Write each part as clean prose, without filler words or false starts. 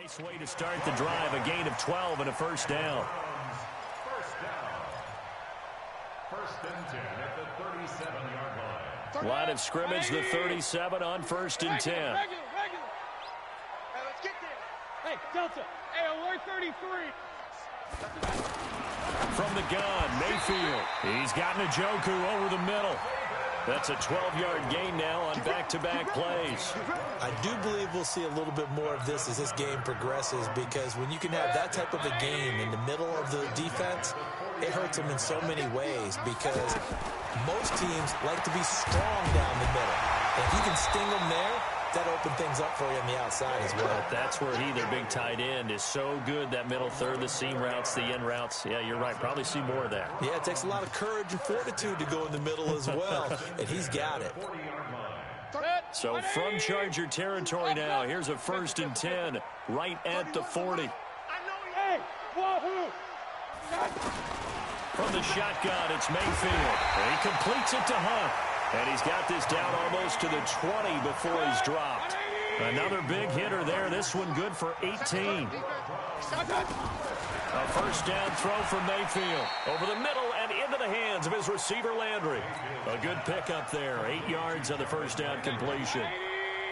Nice way to start the drive. A gain of 12 and a first down. First and 10 at the 37-yard line. Line of scrimmage, the 37 on first and 10. Regular. Hey, let's get there. Hey, Delta. Hey, alert 33. From the gun, Mayfield. He's got Njoku over the middle. That's a 12-yard gain now on back-to-back plays. I do believe we'll see a little bit more of this as this game progresses, because when you can have that type of a game in the middle of the defense, it hurts them in so many ways, because most teams like to be strong down the middle. And if you can sting them there, that opens things up for you on the outside as well. That's where their big tight end, is so good, that middle third, the seam routes, the in routes. Yeah, you're right. Probably see more of that. Yeah, it takes a lot of courage and fortitude to go in the middle as well, and he's got it. So from Charger territory now, here's a first and 10 right at the 40. From the shotgun, it's Mayfield. And he completes it to Hunt. And he's got this down almost to the 20 before he's dropped. Another big hitter there. This one good for 18. A first down throw for Mayfield. Over the middle and into the hands of his receiver, Landry. A good pickup there. 8 yards on the first down completion.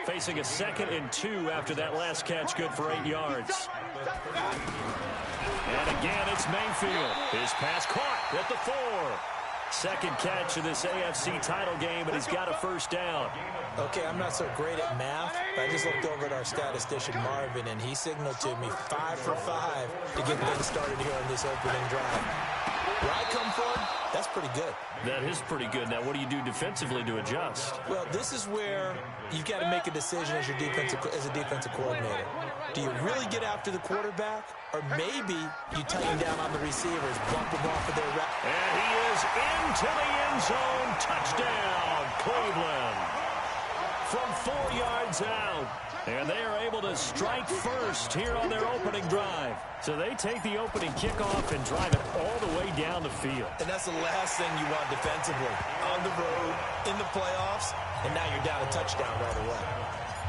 Facing a 2nd and 2 after that last catch, good for 8 yards. And again, it's Mayfield. His pass caught at the 4. Second catch of this AFC title game, and he's got a first down. Okay, I'm not so great at math, but I just looked over at our statistician, Marvin, and he signaled to me 5 for 5 to get things started here on this opening drive. Where I come from, that's pretty good. That is pretty good. Now, what do you do defensively to adjust? Well, this is where you've got to make a decision as a defensive coordinator. Do you really get after the quarterback, or maybe you tighten down on the receivers, bump them off of their route? And he is into the end zone. Touchdown, Cleveland. From 4 yards out. And they are able to strike first here on their opening drive. So they take the opening kickoff and drive it all the way down the field. And that's the last thing you want defensively. On the road, in the playoffs, and now you're down a touchdown right away.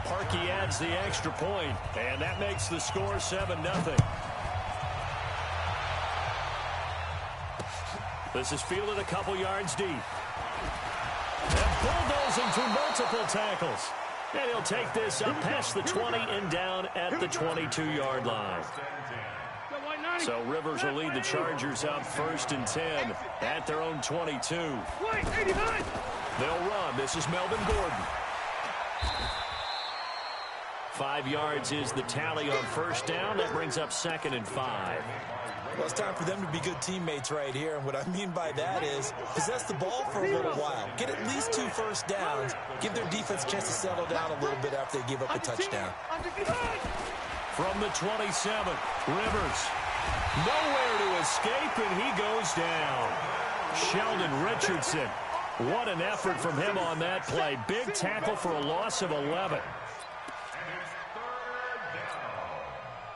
Parkey adds the extra point, and that makes the score 7-0. This is fielded a couple yards deep. And bulldozing through multiple tackles. And he'll take this up past the 20 and down at the 22-yard line. So Rivers will lead the Chargers out first and 10 at their own 22. They'll run. This is Melvin Gordon. 5 yards is the tally on first down. That brings up 2nd and 5. Well, it's time for them to be good teammates right here. And what I mean by that is possess the ball for a little while. Get at least 2 first downs. Give their defense a chance to settle down a little bit after they give up a touchdown. From the 27, Rivers. Nowhere to escape, and he goes down. Sheldon Richardson. What an effort from him on that play. Big tackle for a loss of 11.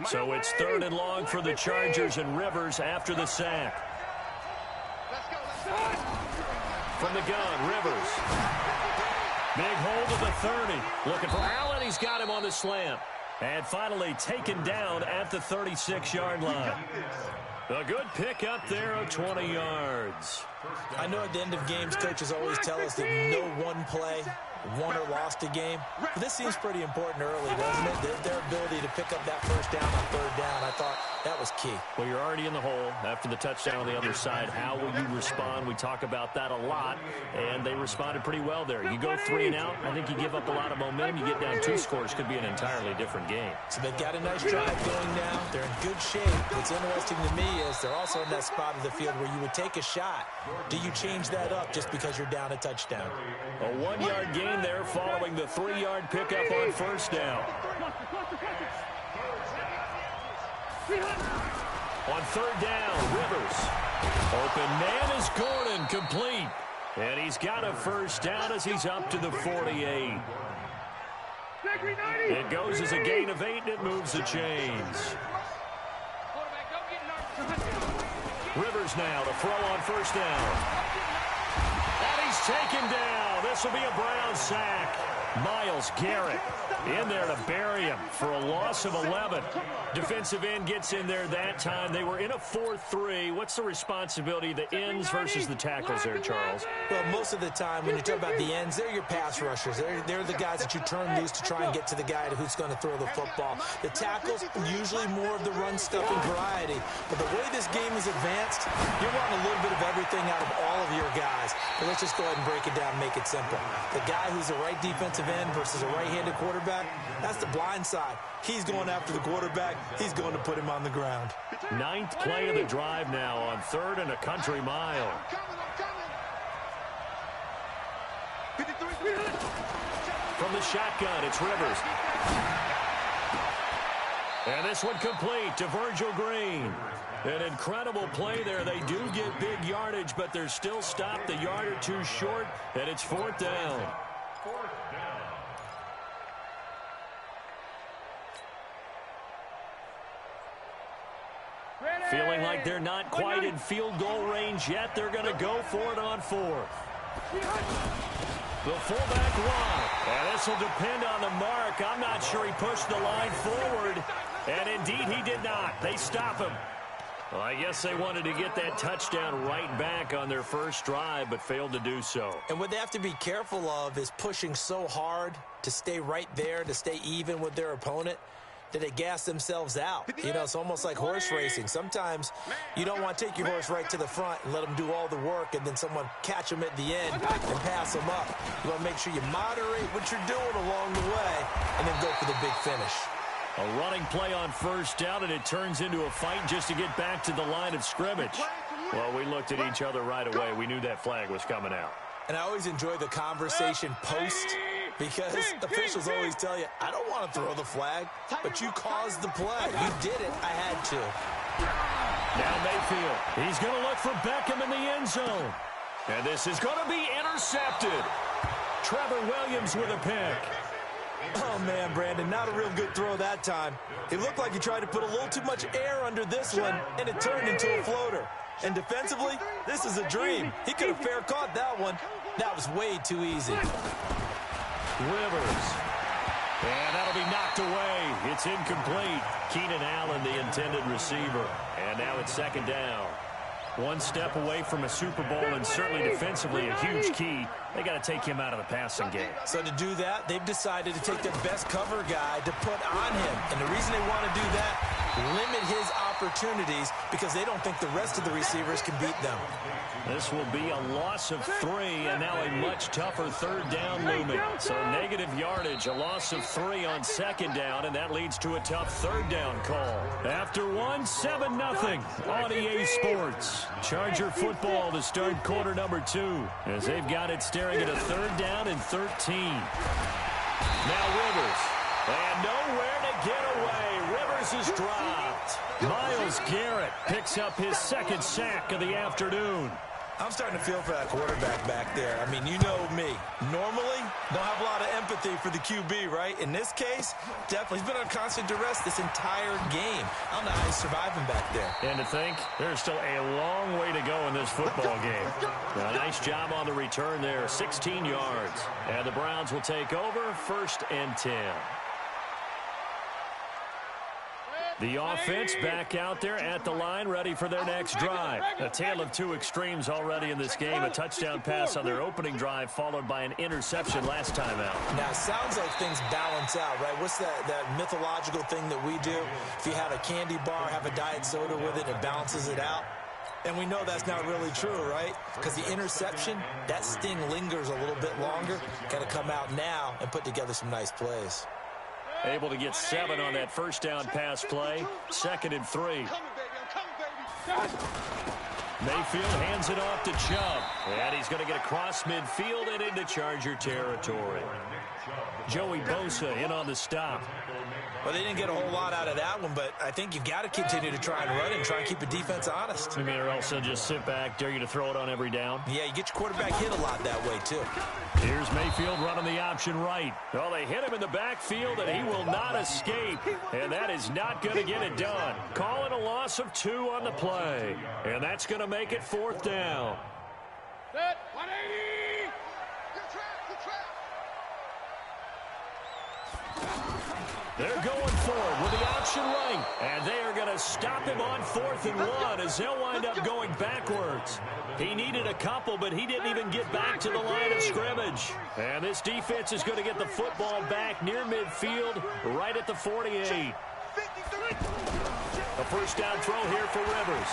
So it's 3rd and long for the Chargers, and Rivers after the sack. From the gun, Rivers. Big hold of the 30. Looking for Allen. He's got him on the slant. And finally taken down at the 36-yard line. A good pick up there of 20 yards. I know at the end of games, coaches always tell us that no one play won or lost a game. But this seems pretty important early, doesn't it? Their ability to pick up that first down on 3rd down, I thought that was key. Well, you're already in the hole after the touchdown on the other side. How will you respond? We talk about that a lot, and they responded pretty well there. You go 3 and out, I think you give up a lot of momentum. You get down 2 scores, could be an entirely different game. So they've got a nice drive going now. They're in good shape. What's interesting to me is they're also in that spot of the field where you would take a shot. Do you change that up just because you're down a touchdown? A 1-yard gain there following the 3-yard pickup on first down. On 3rd down, Rivers. Open man is Gordon, complete. And he's got a first down as he's up to the 48. It goes as a gain of 8, and it moves the chains. Rivers now to throw on first down. And he's taken down. This will be a Brown sack. Myles Garrett in there to bury him for a loss of 11. Defensive end gets in there that time. They were in a 4-3. What's the responsibility of the ends versus the tackles there, Charles? Well, most of the time when you talk about the ends, they're your pass rushers. They're the guys that you turn loose to try and get to the guy who's going to throw the football. The tackles, usually more of the run-stuffing variety. But the way this game is advanced, you're wanting a little bit of everything out of all of your guys. But let's just go ahead and break it down and make it simple. The guy who's a right defensive end versus a right-handed quarterback, that's the blind side. He's going after the quarterback. He's going to put him on the ground. 9th play of the drive now on 3rd and a country mile. From the shotgun, it's Rivers. And this one complete to Virgil Green. An incredible play there. They do get big yardage, but they're still stopped a yard or two short, and it's 4th down. Feeling like they're not quite in field goal range yet. They're going to go for it on 4th. The fullback wide. And this will depend on the mark. I'm not sure he pushed the line forward. And indeed he did not. They stop him. Well, I guess they wanted to get that touchdown right back on their first drive, but failed to do so. And what they have to be careful of is pushing so hard to stay right there, to stay even with their opponent, that they gas themselves out. You know, it's almost like horse racing. Sometimes you don't want to take your horse right to the front and let them do all the work and then someone catch them at the end and pass them up. You want to make sure you moderate what you're doing along the way and then go for the big finish. A running play on 1st down, and it turns into a fight just to get back to the line of scrimmage. Well, we looked at each other right away. We knew that flag was coming out. And I always enjoy the conversation post, because officials always tell you, I don't want to throw the flag, but you caused the play. You did it. I had to. Now Mayfield. He's going to look for Beckham in the end zone. And this is going to be intercepted. Trevor Williams with a pick. Oh, man, Brandon, not a real good throw that time. It looked like he tried to put a little too much air under this one, and it turned into a floater. And defensively, this is a dream. He could have fair caught that one. That was way too easy. Rivers. And that'll be knocked away. It's incomplete. Keenan Allen, the intended receiver. And now it's 2nd down. One step away from a Super Bowl, and certainly defensively a huge key. They got to take him out of the passing game. So to do that, they've decided to take their best cover guy to put on him. And the reason they want to do that, limit his opportunities, because they don't think the rest of the receivers can beat them. This will be a loss of 3, and now a much tougher 3rd down looming. So negative yardage, a loss of 3 on 2nd down, and that leads to a tough 3rd down call. After 1, 7-0 on EA Sports. Charger football to start quarter number 2, as they've got it staring at a 3rd down and 13. Now Rivers, and nowhere to get away. Rivers is dropped. Myles Garrett picks up his 2nd sack of the afternoon. I'm starting to feel for that quarterback back there. I mean, you know me. Normally, don't have a lot of empathy for the QB, right? In this case, definitely. He's been on constant duress this entire game. I don't know how he's surviving back there. And to think, there's still a long way to go in this football game. A nice job on the return there, 16 yards. And the Browns will take over, 1st and 10. The offense back out there at the line, ready for their next drive. A tale of two extremes already in this game. A touchdown pass on their opening drive, followed by an interception last time out. Now, it sounds like things balance out, right? What's that mythological thing that we do? If you have a candy bar, have a diet soda with it, it balances it out. And we know that's not really true, right? Because the interception, that sting lingers a little bit longer. Got to come out now and put together some nice plays. Able to get 7 on that first down pass play. 2nd and 3. Mayfield hands it off to Chubb. And he's going to get across midfield and into Charger territory. Joey Bosa in on the stop. Well, they didn't get a whole lot out of that one, but I think you've got to continue to try and run and try and keep the defense honest. You mean, or else they'll just sit back, dare you to throw it on every down? Yeah, you get your quarterback hit a lot that way, too. Here's Mayfield running the option right. Well, they hit him in the backfield, and he will not escape. And that is not going to get it done. Calling a loss of 2 on the play. And that's going to make it 4th down. Set, 180! They're going for it with the option right. And they are going to stop him on 4th and 1 as they'll wind up going backwards. He needed a couple, but he didn't even get back to the line of scrimmage. And this defense is going to get the football back near midfield, right at the 48. A first down throw here for Rivers.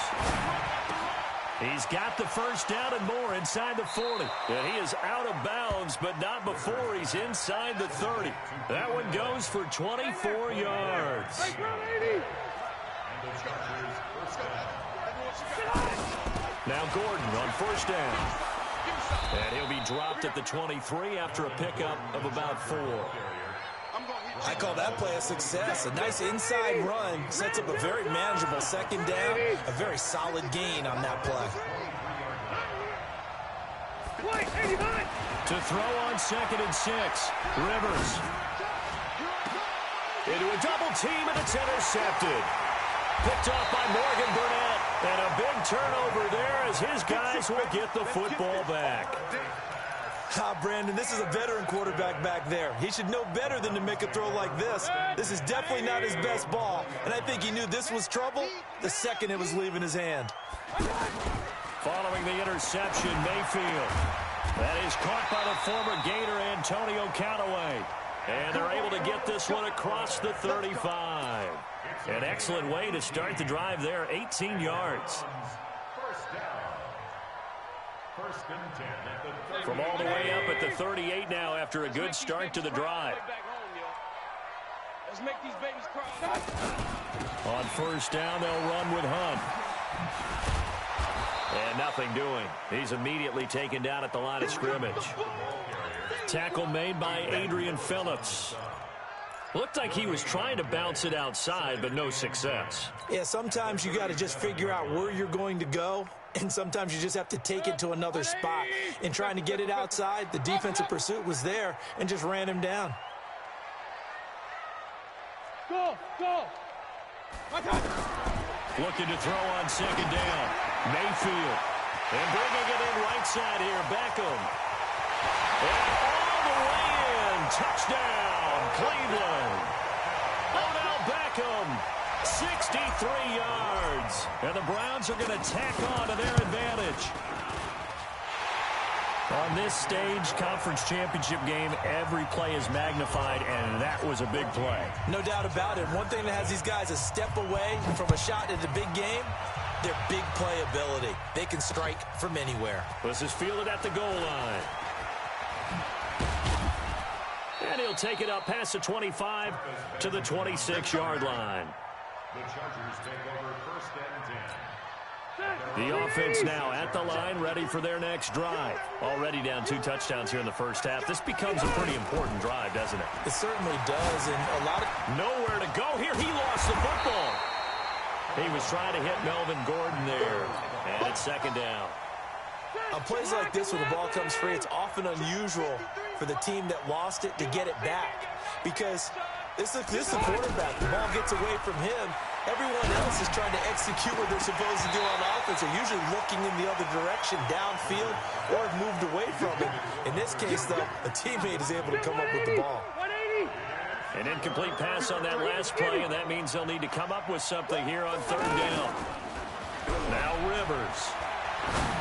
He's got the first down and more inside the 40. And he is out of bounds, but not before he's inside the 30. That one goes for 24 yards. Now Gordon on first down. And he'll be dropped at the 23 after a pickup of about 4. I call that play a success. A nice inside run sets up a very manageable second down. A very solid gain on that play. To throw on 2nd and 6. Rivers. Into a double team, and it's intercepted. Picked off by Morgan Burnett. And a big turnover there as his guys will get the football back. Brandon, this is a veteran quarterback back there. He should know better than to make a throw like this. This is definitely not his best ball, and I think he knew this was trouble the second it was leaving his hand. Following the interception, Mayfield. That is caught by the former Gator Antonio Callaway. And they're able to get this one across the 35. An excellent way to start the drive there, 18 yards. From all the way up at the 38 now after a good start to the drive. Let's make these babies cry. On first down, they'll run with Hunt. And nothing doing. He's immediately taken down at the line of scrimmage. Tackle made by Adrian Phillips. Looked like he was trying to bounce it outside, but no success. Yeah, sometimes you got to just figure out where you're going to go, and sometimes you just have to take it to another spot. In trying to get it outside, the defensive pursuit was there and just ran him down. Go! Looking to throw on 2nd down. Mayfield. And bringing it in right side here, Beckham. And all the way in. Touchdown, Cleveland. Odell Beckham, 63 yards. And the Browns are going to tack on to their advantage. On this stage, conference championship game, every play is magnified, and that was a big play. No doubt about it. One thing that has these guys a step away from a shot at the big game, their big play ability. They can strike from anywhere. This is fielded at the goal line. And he'll take it up past the 25 to the 26-yard line. The Chargers take over 1st and 10. The offense now at the line, ready for their next drive. Already down 2 touchdowns here in the first half. This becomes a pretty important drive, doesn't it? It certainly does, and a lot of... Nowhere to go here. He lost the football. He was trying to hit Melvin Gordon there. And it's 2nd down. On plays like this where the ball comes free, it's often unusual for the team that lost it to get it back. Because this is the quarterback. The ball gets away from him. Everyone else is trying to execute what they're supposed to do on offense. They're usually looking in the other direction, downfield, or have moved away from it. In this case, though, a teammate is able to come up with the ball. An incomplete pass on that last play, and that means they'll need to come up with something here on 3rd down. Now Rivers.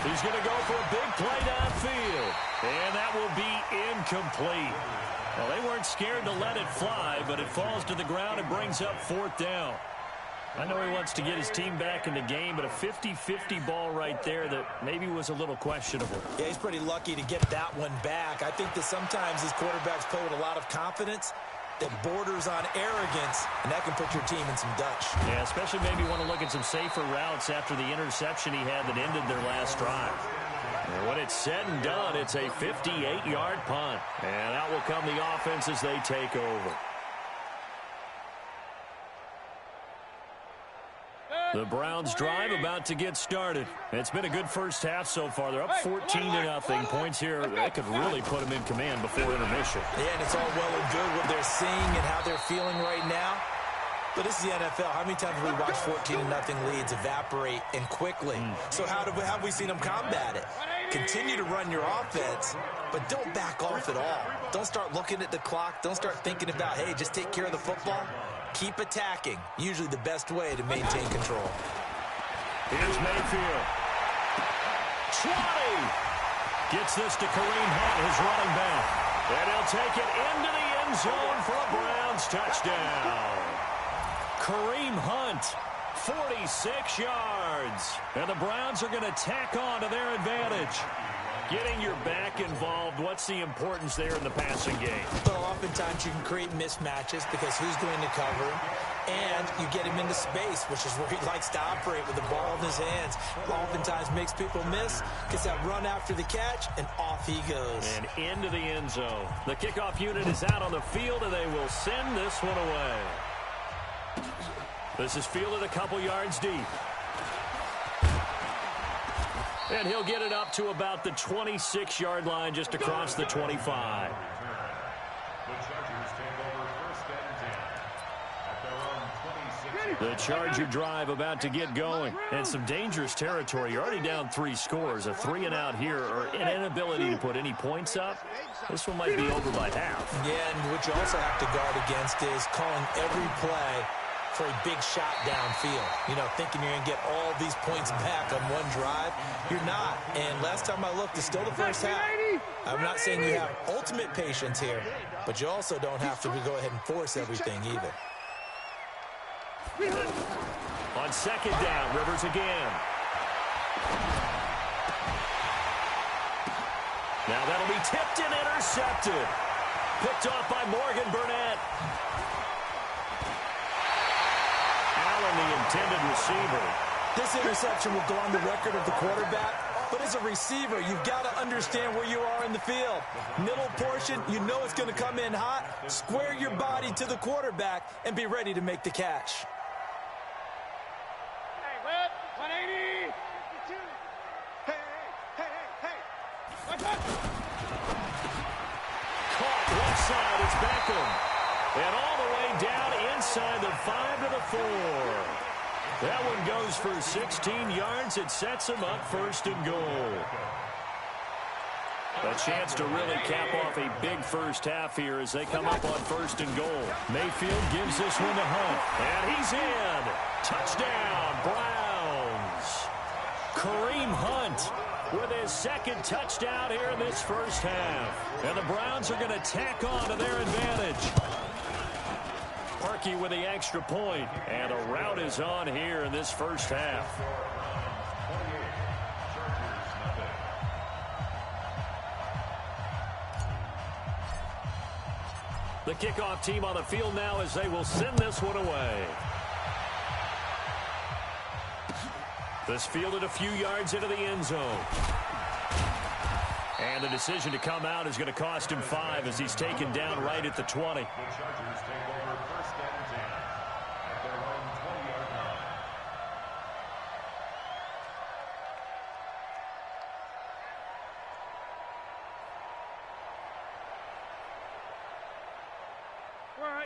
He's going to go for a big play downfield, and that will be incomplete. Well, they weren't scared to let it fly, but it falls to the ground and brings up 4th down. I know he wants to get his team back in the game, but a 50-50 ball right there that maybe was a little questionable. Yeah, he's pretty lucky to get that one back. I think that sometimes these quarterbacks play with a lot of confidence that borders on arrogance, and that can put your team in some Dutch. Yeah, especially maybe want to look at some safer routes after the interception he had that ended their last drive. And when it's said and done, it's a 58-yard punt. And out will come the offense as they take over. The Browns drive about to get started. It's been a good first half so far. They're up 14-0. Points here, that could really put them in command before intermission. Yeah, and it's all well and good what they're seeing and how they're feeling right now. But this is the NFL. How many times have we watched 14-0 leads evaporate and quickly? So how have we seen them combat it? continue to run your offense, but don't back off at all. Don't start looking at the clock. Don't start thinking about, hey, just take care of the football. Keep attacking. Usually the best way to maintain control. Here's Mayfield. 20. Gets this to Kareem Hunt, his running back. And he'll take it into the end zone for a Browns touchdown. Kareem Hunt, 46 yards. And the Browns are going to tack on to their advantage. Getting your back involved, what's the importance there in the passing game? Well, oftentimes you can create mismatches because who's going to cover him? And you get him into space, which is where he likes to operate with the ball in his hands. Oftentimes makes people miss, gets that run after the catch, and off he goes. And into the end zone. The kickoff unit is out on the field, and they will send this one away. This is fielded a couple yards deep. And he'll get it up to about the 26-yard line, just across the 25. The Charger drive about to get going. And some dangerous territory. You're already down 3 scores. A 3-and-out here, or an inability to put any points up. This one might be over by half. Yeah, and what you also have to guard against is calling every play for a big shot downfield. You know, thinking you're going to get all these points back on one drive. You're not. And last time I looked, it's still the first half. I'm not saying you have ultimate patience here, but you also don't have to go ahead and force everything either. On second down, Rivers again. Now that'll be tipped and intercepted. Picked off by Morgan Burnett. Allen, the intended receiver. This interception will go on the record of the quarterback, but as a receiver, you've got to understand where you are in the field. Middle portion, you know it's going to come in hot. Square your body to the quarterback and be ready to make the catch. Hey, Webb, 180. 52. Hey. Watch out. Caught left side, it's Beckham. And all the way down inside the 5 to the 4. That one goes for 16 yards. It sets him up first and goal. A chance to really cap off a big first half here as they come up on first and goal. Mayfield gives this one to Hunt. And he's in. Touchdown, Browns. Kareem Hunt with his second touchdown here in this first half. And the Browns are going to tack on to their advantage. Parkey with the extra point, and a rout is on here in this first half. The kickoff team on the field now as they will send this one away. This fielded a few yards into the end zone. And the decision to come out is going to cost him 5 as he's taken down right at the 20. The Chargers take over first and 10 at their own 20-yard line.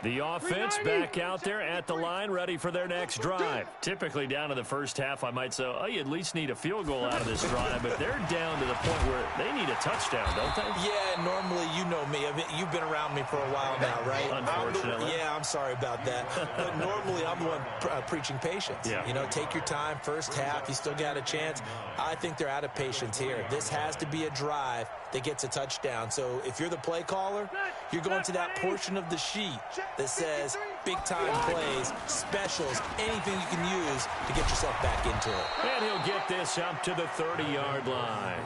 The offense back out there at the line, ready for their next drive. Typically down to the first half, I might say, oh, you at least need a field goal out of this drive, but they're down to the point where they need a touchdown, don't they? Yeah, normally, you know me. I mean, you've been around me for a while now, right? Unfortunately. I'm sorry about that. But normally, I'm the one preaching patience. Yeah. You know, take your time, first half, you still got a chance. I think they're out of patience here. This has to be a drive that gets a touchdown. So if you're the play caller, you're going to that portion of the sheet that says big-time plays, specials, anything you can use to get yourself back into it. And he'll get this up to the 30-yard line.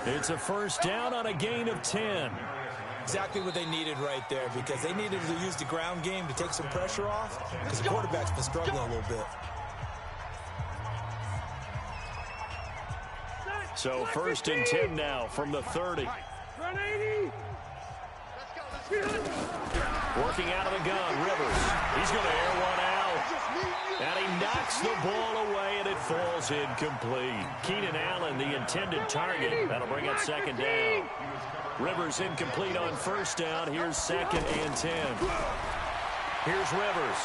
It's a first down on a gain of 10. Exactly what they needed right there, because they needed to use the ground game to take some pressure off, because the quarterback's been struggling a little bit. So first and 10 now from the 30. 180. Working out of the gun, Rivers. He's going to air one out. And he knocks the ball away, and it falls incomplete. Keenan Allen, the intended target. That'll bring up second down. Rivers incomplete on first down. Here's second and 10. Here's Rivers.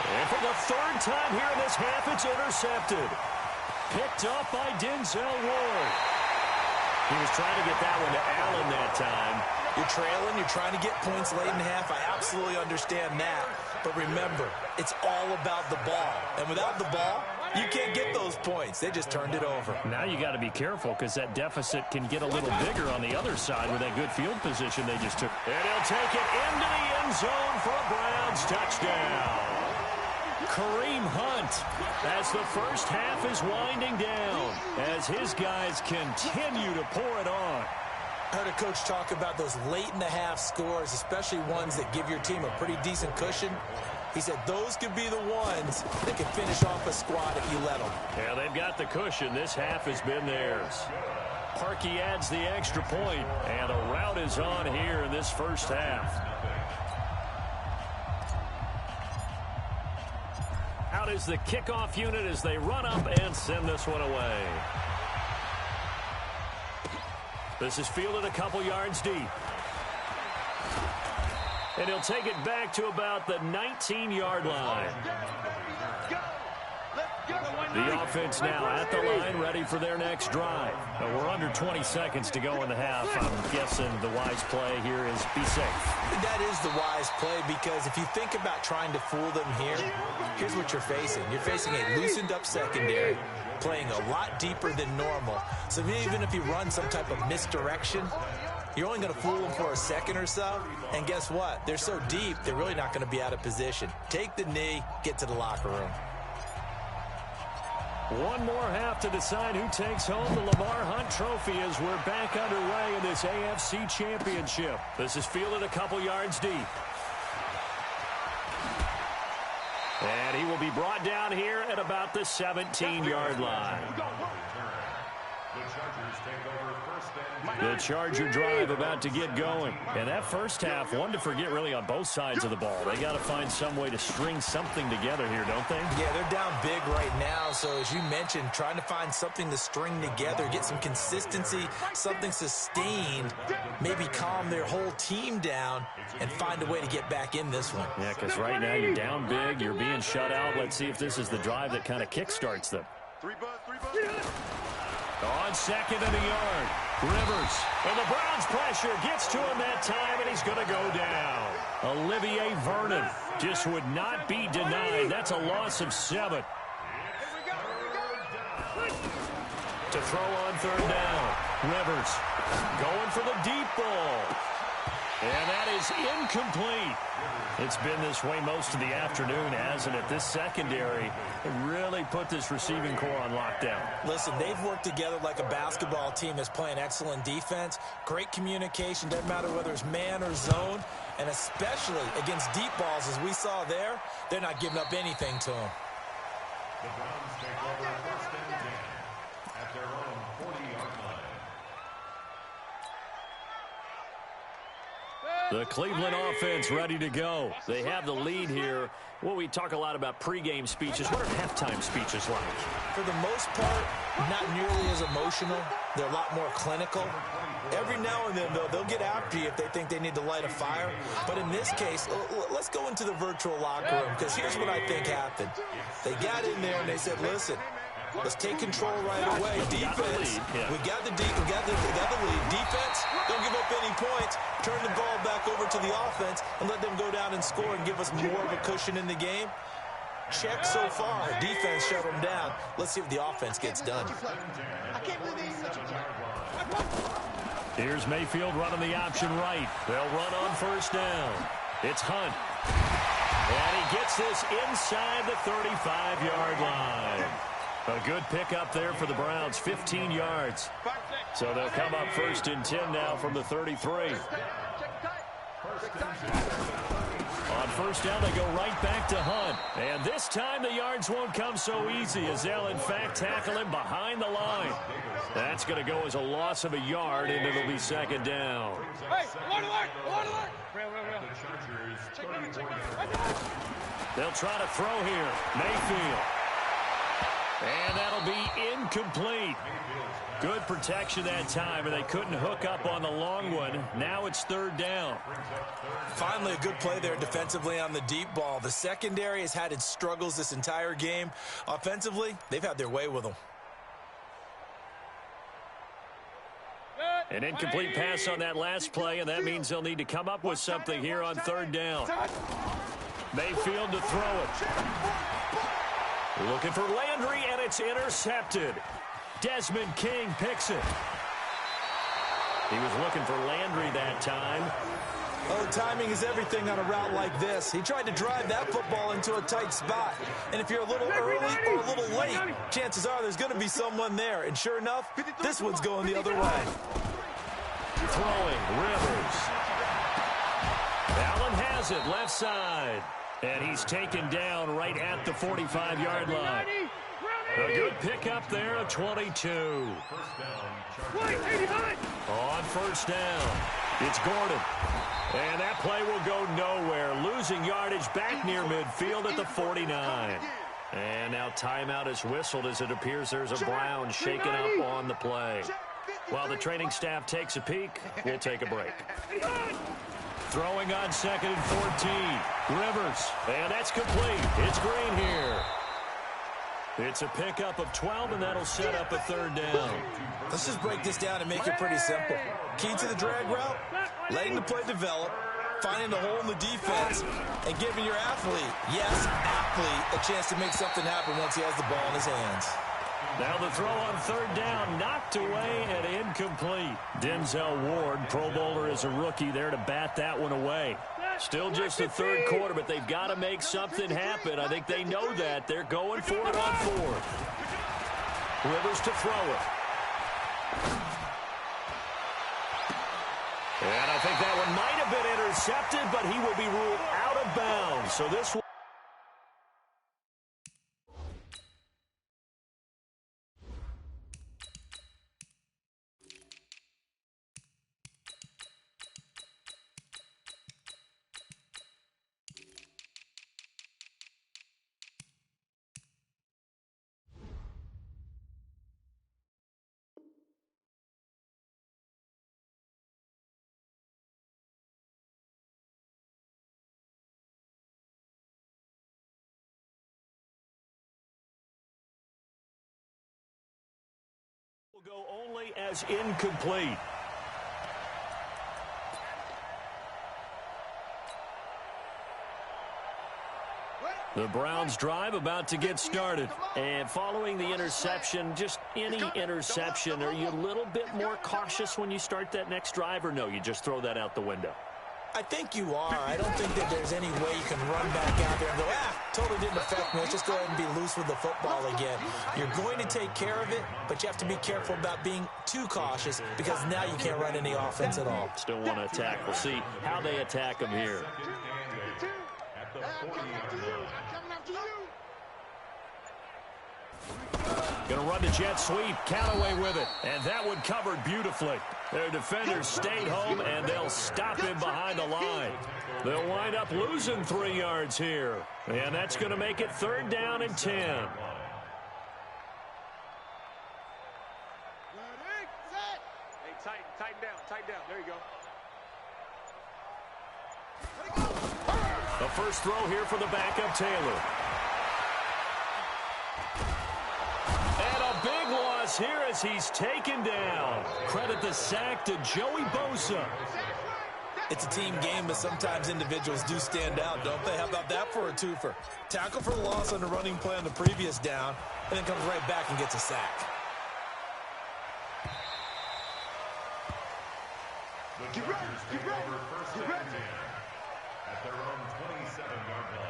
And for the third time here in this half, it's intercepted. picked off by Denzel Ward. He was trying to get that one to Allen that time. You're trailing, you're trying to get points late in half. I absolutely understand that. But remember, it's all about the ball. And without the ball, you can't get those points. They just turned it over. Now you got to be careful because that deficit can get a little bigger on the other side with that good field position they just took. And he'll take it into the end zone for a Browns touchdown. Kareem Hunt, as the first half is winding down, as his guys continue to pour it on. I heard a coach talk about those late-in-the-half scores, especially ones that give your team a pretty decent cushion. He said those could be the ones that can finish off a squad if you let them. Yeah, they've got the cushion. This half has been theirs. Parkey adds the extra point, and a rout is on here in this first half. Out is the kickoff unit as they run up and send this one away. This is fielded a couple yards deep. And he'll take it back to about the 19-yard line. The offense now at the line, ready for their next drive. We're under 20 seconds to go in the half. I'm guessing the wise play here is be safe. That is the wise play because if you think about trying to fool them here, here's what you're facing. You're facing a loosened-up secondary, playing a lot deeper than normal. So even if you run some type of misdirection, you're only going to fool them for a second or so. And guess what? They're so deep, they're really not going to be out of position. Take the knee, get to the locker room. One more half to decide who takes home the Lamar Hunt Trophy as we're back underway in this AFC Championship. This is fielded a couple yards deep. And he will be brought down here at about the 17-yard line. The Charger drive about to get going. And that first half, one to forget really on both sides of the ball. They got to find some way to string something together here, don't they? Yeah, they're down big right now. So as you mentioned, trying to find something to string together, get some consistency, something sustained, maybe calm their whole team down and find a way to get back in this one. Yeah, because right now you're down big, you're being shut out. Let's see if this is the drive that kind of kickstarts them. On second and a yard, Rivers. And the Browns pressure gets to him that time, and he's going to go down. Olivier Vernon just would not be denied. That's a loss of 7. To throw on third down, Rivers going for the deep ball. And that is incomplete. It's been this way most of the afternoon, hasn't it? This secondary really put this receiving core on lockdown. Listen, they've worked together like a basketball team that's playing excellent defense. Great communication, doesn't matter whether it's man or zone. And especially against deep balls, as we saw there, they're not giving up anything to them. The Browns take over first and 10 at their own 40-yard line. The Cleveland offense ready to go. They have the lead here. Well, we talk a lot about pregame speeches. What are halftime speeches like? For the most part, not nearly as emotional. They're a lot more clinical. Every now and then, though, they'll get after you if they think they need to light a fire. But in this case, let's go into the virtual locker room, because here's what I think happened. They got in there and they said, listen, let's take control right away. Defense, we got the lead. Defense, don't give up any points. Turn the ball back over to the offense and let them go down and score and give us more of a cushion in the game. Check so far. Defense shut them down. Let's see if the offense gets done. Here's Mayfield running the option right. They'll run on first down. It's Hunt. And he gets this inside the 35-yard line. A good pickup there for the Browns, 15 yards. So they'll come up first and 10 now from the 33. On first down, they go right back to Hunt. And this time the yards won't come so easy as they'll, in fact, tackle him behind the line. That's going to go as a loss of a yard, and it'll be second down. Hey, one alert! They'll try to throw here. Mayfield. And that'll be incomplete. Good protection that time, and they couldn't hook up on the long one. Now it's third down. Finally, a good play there defensively on the deep ball. The secondary has had its struggles this entire game. Offensively, they've had their way with them. An incomplete pass on that last play, and that means they'll need to come up with something here on third down. Mayfield to throw it. Looking for Landry, and it's intercepted. Desmond King picks it. He was looking for Landry that time. Oh, timing is everything on a route like this. He tried to drive that football into a tight spot. And if you're a little early or a little late, chances are there's going to be someone there. And sure enough, this one's going the other way. Throwing, Rivers. Allen has it, left side. And he's taken down right at the 45-yard line. A good pickup there of 22. On first down, it's Gordon. And that play will go nowhere. Losing yardage back near midfield at the 49. And now timeout is whistled as it appears there's a Brown shaken up on the play. While the training staff takes a peek, we'll take a break. Throwing on 2nd and 14. Rivers. And that's complete. It's Green here. It's a pickup of 12, and that'll set up a third down. Let's just break this down and make it pretty simple. Key to the drag route, letting the play develop, finding the hole in the defense, and giving your athlete, yes, athlete, a chance to make something happen once he has the ball in his hands. Now the throw on third down, knocked away and incomplete. Denzel Ward, Pro Bowler as a rookie, there to bat that one away. Still just the third quarter, but they've got to make something happen. I think they know that. They're going for it on fourth. Rivers to throw it. And I think that one might have been intercepted, but he will be ruled out of bounds. So this one. Will go only as incomplete. The Browns drive about to get started. And following the interception, just any interception, are you a little bit more cautious when you start that next drive, or no, you just throw that out the window? I think you are. I don't think that there's any way you can run back out there and go, totally didn't affect me. Let's just go ahead and be loose with the football again. You're going to take care of it, but you have to be careful about being too cautious because now you can't run any offense at all. Still want to attack. We'll see how they attack them here. Going to run the jet sweep. Callaway with it. And that one covered beautifully. Their defenders stayed home, and they'll stop him behind the line. They'll wind up losing 3 yards here. And that's going to make it 3rd down and 10. Hey, tighten down. There you go. The first throw here for the backup, Taylor. Big loss here as he's taken down. Credit the sack to Joey Bosa. It's a team game, but sometimes individuals do stand out, don't they? How about that for a twofer? Tackle for the loss on the running play on the previous down, and then comes right back and gets a sack. The Chargers take over 1st and 10 at their own 27-yard line.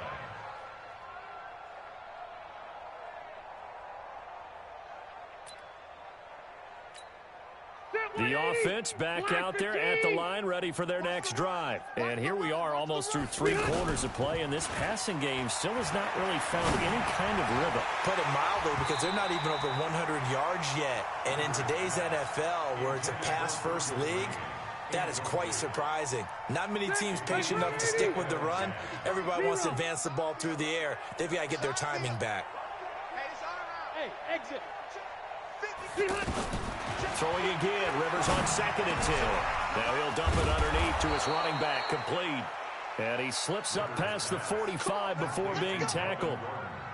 The offense back out there at the line, ready for their next drive. And here we are almost through 3 quarters of play, and this passing game still has not really found any kind of rhythm. Put it mildly, because they're not even over 100 yards yet. And in today's NFL, where it's a pass-first league, that is quite surprising. Not many teams patient enough to stick with the run. Everybody wants to advance the ball through the air. They've got to get their timing back. Hey, exit. Throwing again, Rivers on 2nd and 10. Now he'll dump it underneath to his running back, complete. And he slips up past the 45 before being tackled.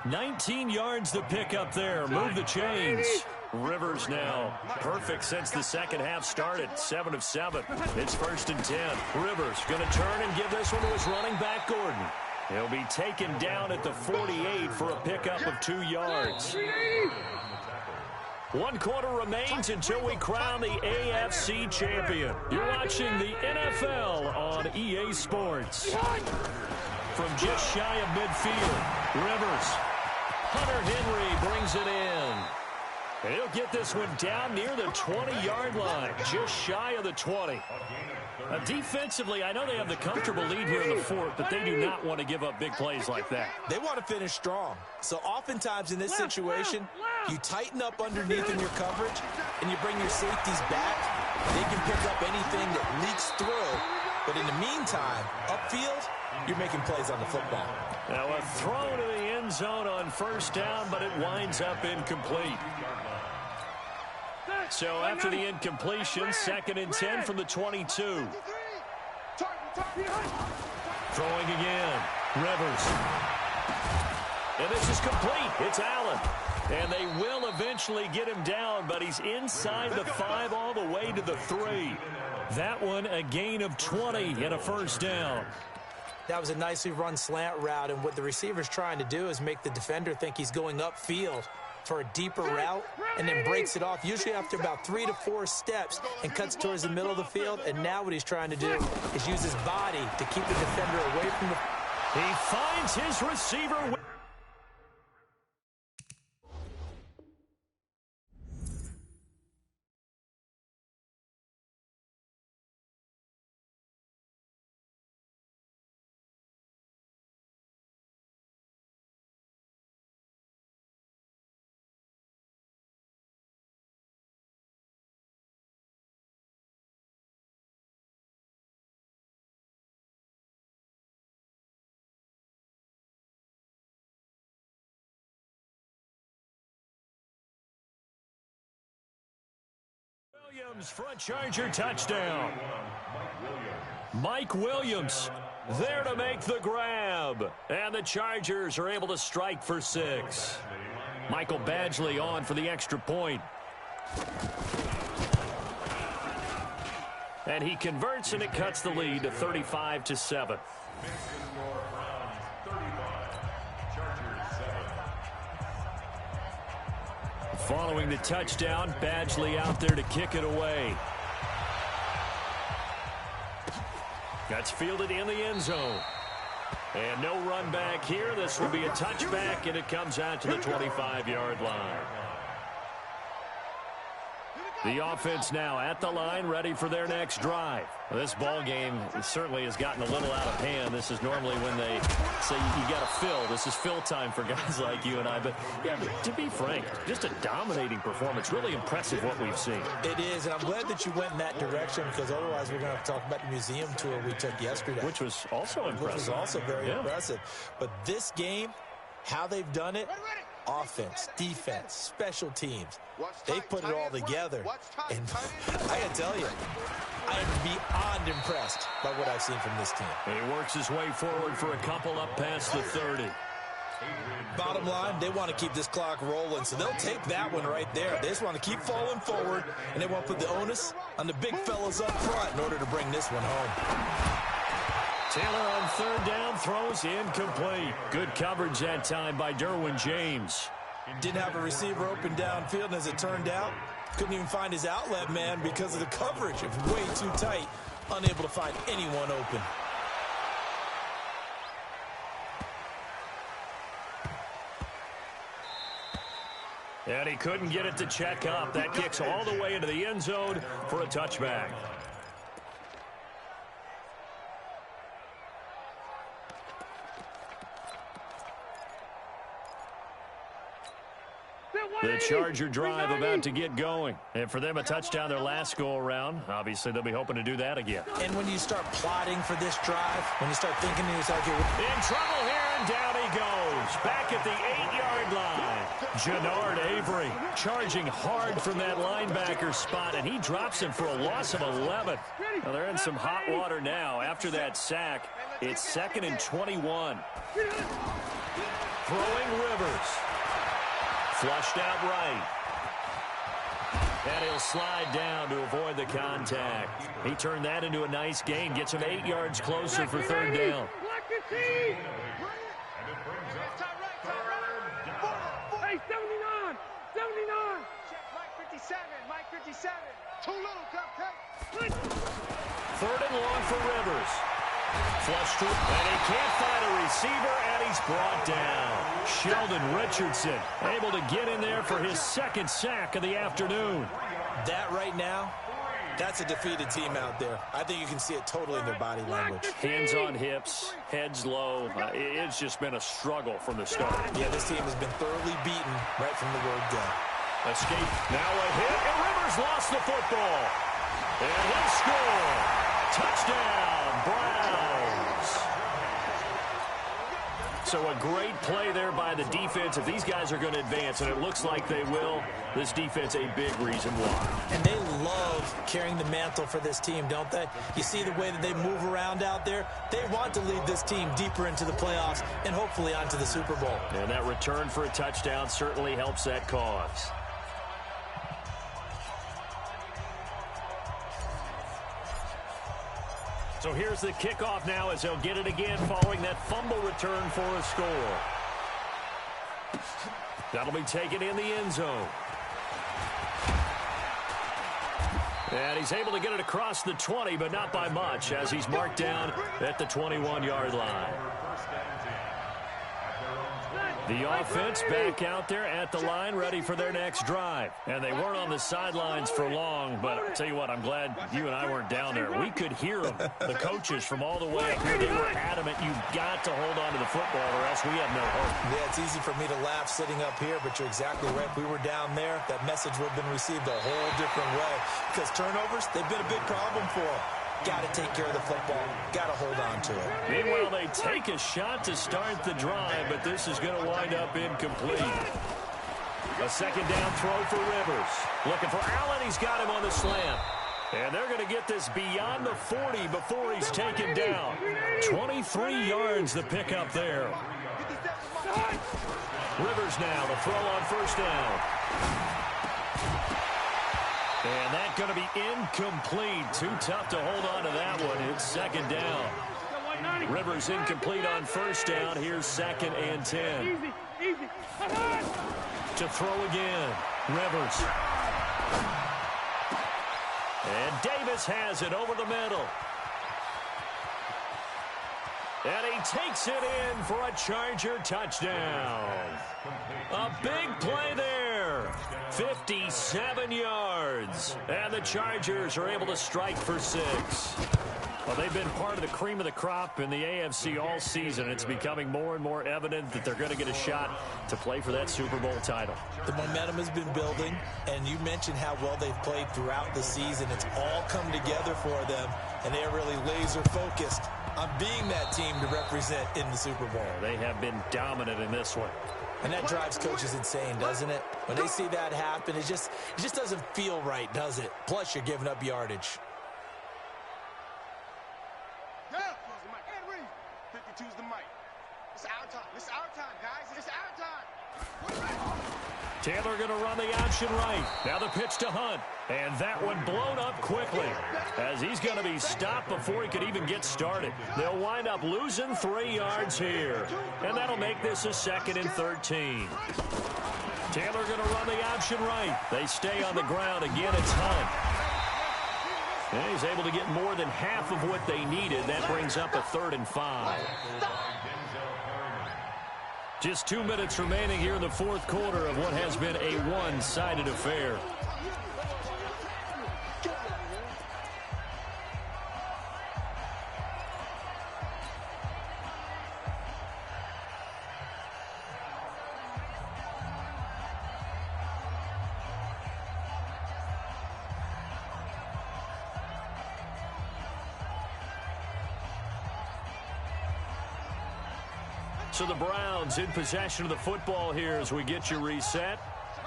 19 yards to pick up there. Move the chains. Rivers now perfect since the second half started. 7 of 7. It's 1st and 10. Rivers going to turn and give this one to his running back, Gordon. He'll be taken down at the 48 for a pickup of 2 yards. 1 quarter remains until we crown the AFC champion. You're watching the NFL on EA Sports. From just shy of midfield, Rivers. Hunter Henry brings it in. And he'll get this one down near the 20-yard line, just shy of the 20. Defensively, I know they have the comfortable lead here in the fourth, but they do not want to give up big plays like that. They want to finish strong. So oftentimes in this situation, you tighten up underneath in your coverage, and you bring your safeties back. They can pick up anything that leaks through. But in the meantime, upfield, you're making plays on the football. Now a throw to the end zone on 1st down, but it winds up incomplete. So after the incompletion, 2nd and 10 from the 22. Throwing again. Rivers. And this is complete. It's Allen. And they will eventually get him down, but he's inside the 5 all the way to the 3. That one a gain of 20 and a 1st down. That was a nicely run slant route, and what the receiver's trying to do is make the defender think he's going upfield for a deeper route, and then breaks it off, usually after about 3 to 4 steps, and cuts towards the middle of the field. And now what he's trying to do is use his body to keep the defender away from the... He finds his receiver. Williams for a Charger touchdown. Mike Williams there to make the grab. And the Chargers are able to strike for 6. Michael Badgley on for the extra point. And he converts, and it cuts the lead to 35-7. Following the touchdown, Badgley out there to kick it away. That's fielded in the end zone. And no run back here. This will be a touchback, and it comes out to the 25-yard line. The offense now at the line, ready for their next drive. Well, this ball game certainly has gotten a little out of hand. This is normally when they say you got to fill. This is fill time for guys like you and I. But, yeah, to be frank, just a dominating performance. Really impressive what we've seen. It is, and I'm glad that you went in that direction, because otherwise we're going to have to talk about the museum tour we took yesterday. Which was also impressive. Which was also very impressive. But this game, how they've done it, offense, defense, special teams, they've put it all together. And I got to tell you, I am beyond impressed by what I've seen from this team. And he works his way forward for a couple up past the 30. Bottom line, they want to keep this clock rolling, so they'll take that one right there. They just want to keep falling forward, and they want to put the onus on the big fellas up front in order to bring this one home. Taylor on 3rd down, throws incomplete. Good coverage that time by Derwin James. Didn't have a receiver open downfield, and as it turned out, couldn't even find his outlet man because of the coverage. It was way too tight, unable to find anyone open. And he couldn't get it to check up. That kicks all the way into the end zone for a touchback. The Charger drive about to get going. And for them, a touchdown their last go-around. Obviously, they'll be hoping to do that again. And when you start plotting for this drive, when you start thinking to yourself, in trouble here, and down he goes. Back at the 8-yard line. Jannard Avery charging hard from that linebacker spot, and he drops him for a loss of 11. Well, they're in some hot water now. After that sack, it's 2nd and 21. Throwing Rivers. Flushed out right. And he'll slide down to avoid the contact. He turned that into a nice gain. Gets him 8 yards closer for third down. Hey, 79! 79! Check Mike 57, Mike 57. Too little, cupcake. Third and long for Rivers. Flush through, and he can't find a receiver, and he's brought down. Sheldon Richardson able to get in there for his second sack of the afternoon. That right now, that's a defeated team out there. I think you can see it totally in their body language. Hands on hips, heads low. It's just been a struggle from the start. Yeah, this team has been thoroughly beaten right from the word go. Escape, now a hit, and Rivers lost the football. And he'll score. Touchdown, Browns. So a great play there by the defense. If these guys are going to advance, and it looks like they will, this defense a big reason why. And they love carrying the mantle for this team, don't they? You see the way that they move around out there? They want to lead this team deeper into the playoffs and hopefully onto the Super Bowl. And that return for a touchdown certainly helps that cause. So here's the kickoff now as they'll get it again following that fumble return for a score. That'll be taken in the end zone. And he's able to get it across the 20, but not by much, as he's marked down at the 21-yard line. The offense back out there at the line, ready for their next drive. And they weren't on the sidelines for long, but I'll tell you what, I'm glad you and I weren't down there. We could hear them, the coaches from all the way up here. They were adamant, you've got to hold on to the football or else we have no hope. Yeah, it's easy for me to laugh sitting up here, but you're exactly right. If we were down there, that message would have been received a whole different way. Because turnovers, they've been a big problem for them. Got to take care of the football. Got to hold on to it. Meanwhile, they take a shot to start the drive, but this is going to wind up incomplete. A second down throw for Rivers. Looking for Allen. He's got him on the slant. And they're going to get this beyond the 40 before he's taken down. 23 yards the pickup there. Rivers now, the throw on first down. And that's going to be incomplete. Too tough to hold on to that one. It's second down. Rivers incomplete on first down. Here's second and 10. Easy. To throw again. Rivers. And Davis has it over the middle. And he takes it in for a Charger touchdown. A big play there. 57 yards. And the Chargers are able to strike for 6. Well, they've been part of the cream of the crop in the AFC all season. It's becoming more and more evident that they're going to get a shot to play for that Super Bowl title. The momentum has been building, and you mentioned how well they've played throughout the season. It's all come together for them, and they're really laser-focused on being that team to represent in the Super Bowl. They have been dominant in this one. And that drives coaches insane, doesn't it? When they see that happen, it just doesn't feel right, does it? Plus, you're giving up yardage. Yeah, 52's the mic. It's our time. It's our time, guys. It's our time. Taylor going to run the option right. Now the pitch to Hunt. And that one blown up quickly as he's going to be stopped before he could even get started. They'll wind up losing 3 yards here. And that'll make this a second and 13. Taylor going to run the option right. They stay on the ground. Again, it's Hunt. And he's able to get more than half of what they needed. That brings up a 3rd and 5. Just 2 minutes remaining here in the fourth quarter of what has been a one-sided affair. So the Browns in possession of the football here as we get you reset.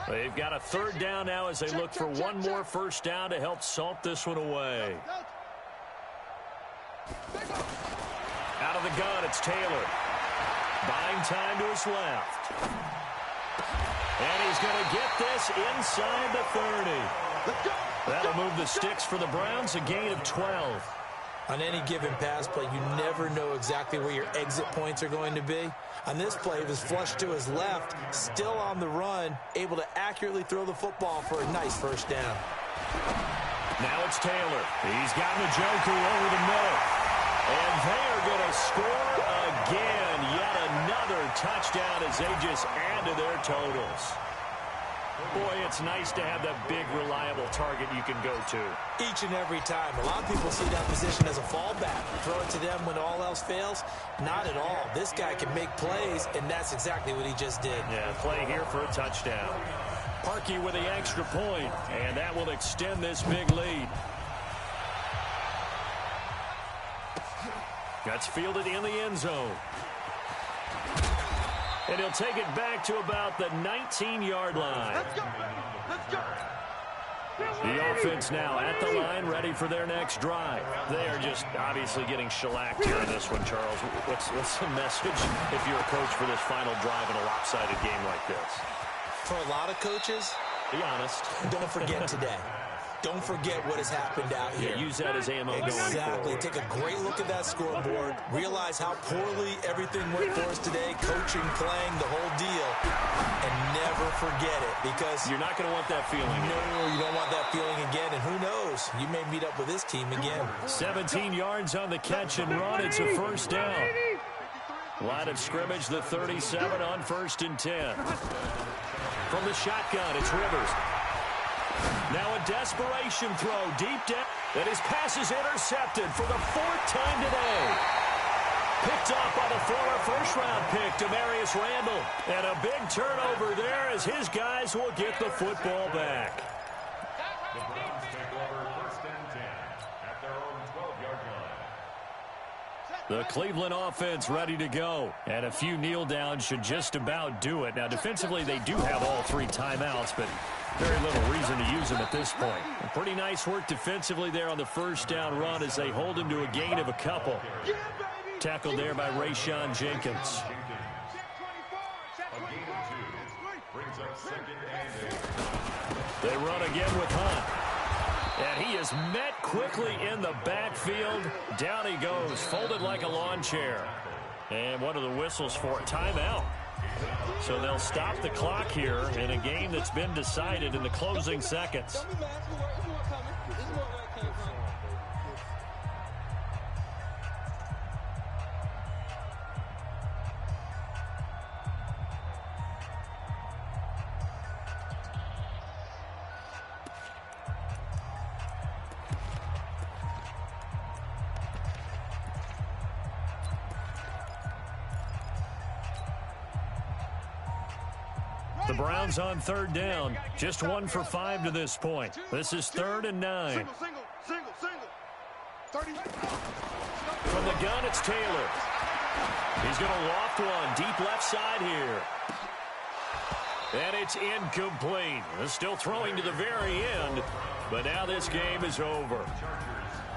They've got a 3rd down now as they look for one more first down to help salt this one away. Out of the gun, it's Taylor. Buying time to his left. And he's going to get this inside the 30. That'll move the sticks for the Browns, a gain of 12. On any given pass play, you never know exactly where your exit points are going to be. On this play, he was flushed to his left, still on the run, able to accurately throw the football for a nice first down. Now it's Taylor. He's got Njoku over the middle. And they are going to score again. Yet another touchdown as they just add to their totals. Boy, it's nice to have that big, reliable target you can go to. Each and every time. A lot of people see that position as a fallback. Throw it to them when all else fails. Not at all. This guy can make plays, and that's exactly what he just did. Yeah, play here for a touchdown. Parkey with the extra point, and that will extend this big lead. That's fielded in the end zone. And he'll take it back to about the 19-yard line. Let's go, baby. Let's go. The offense now at the line, ready for their next drive. They are just obviously getting shellacked here in this one, Charles. What's the message if you're a coach for this final drive in a lopsided game like this? For a lot of coaches, be honest. Don't forget today. Don't forget what has happened out here. Yeah, use that as ammo going forward. Exactly. Take a great look at that scoreboard. Realize how poorly everything went for us today. Coaching, playing, the whole deal. And never forget it, because you're not going to want that feeling. No, you don't want that feeling again. And who knows? You may meet up with this team again. 17 yards on the catch and run. It's a first down. Line of scrimmage, the 37 on 1st and 10. From the shotgun, it's Rivers. Now a desperation throw deep down. And his pass is intercepted for the 4th time today. Picked off by the former first-round pick, Demarius Randall. And a big turnover there as his guys will get the football back. The Browns take over 1st and 10 at their own 12-yard line. The Cleveland offense ready to go. And a few kneel downs should just about do it. Now, defensively, they do have all 3 timeouts, but very little reason to use them at this point. And pretty nice work defensively there on the first down run as they hold him to a gain of a couple. Tackled there by Rayshawn Jenkins. Brings up 2nd and 8. They run again with Hunt. And he is met quickly in the backfield. Down he goes, folded like a lawn chair. And what are the whistles for? Timeout. So they'll stop the clock here in a game that's been decided in the closing seconds. The Browns on 3rd down. Just 1 for 5 to this point. This is 3rd and 9. Single. 30. From the gun, it's Taylor. He's going to loft one deep left side here. And it's incomplete. Still throwing to the very end, but now this game is over.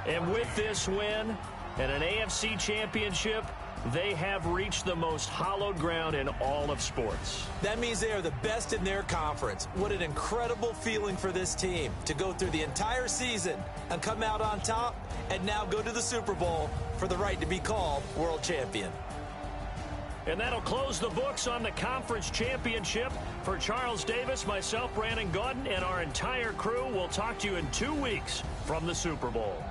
And with this win and an AFC championship, they have reached the most hallowed ground in all of sports. That means they are the best in their conference. What an incredible feeling for this team to go through the entire season and come out on top and now go to the Super Bowl for the right to be called world champion. And that'll close the books on the conference championship. For Charles Davis, myself, Brandon Gaudin, and our entire crew, we'll talk to you in 2 weeks from the Super Bowl.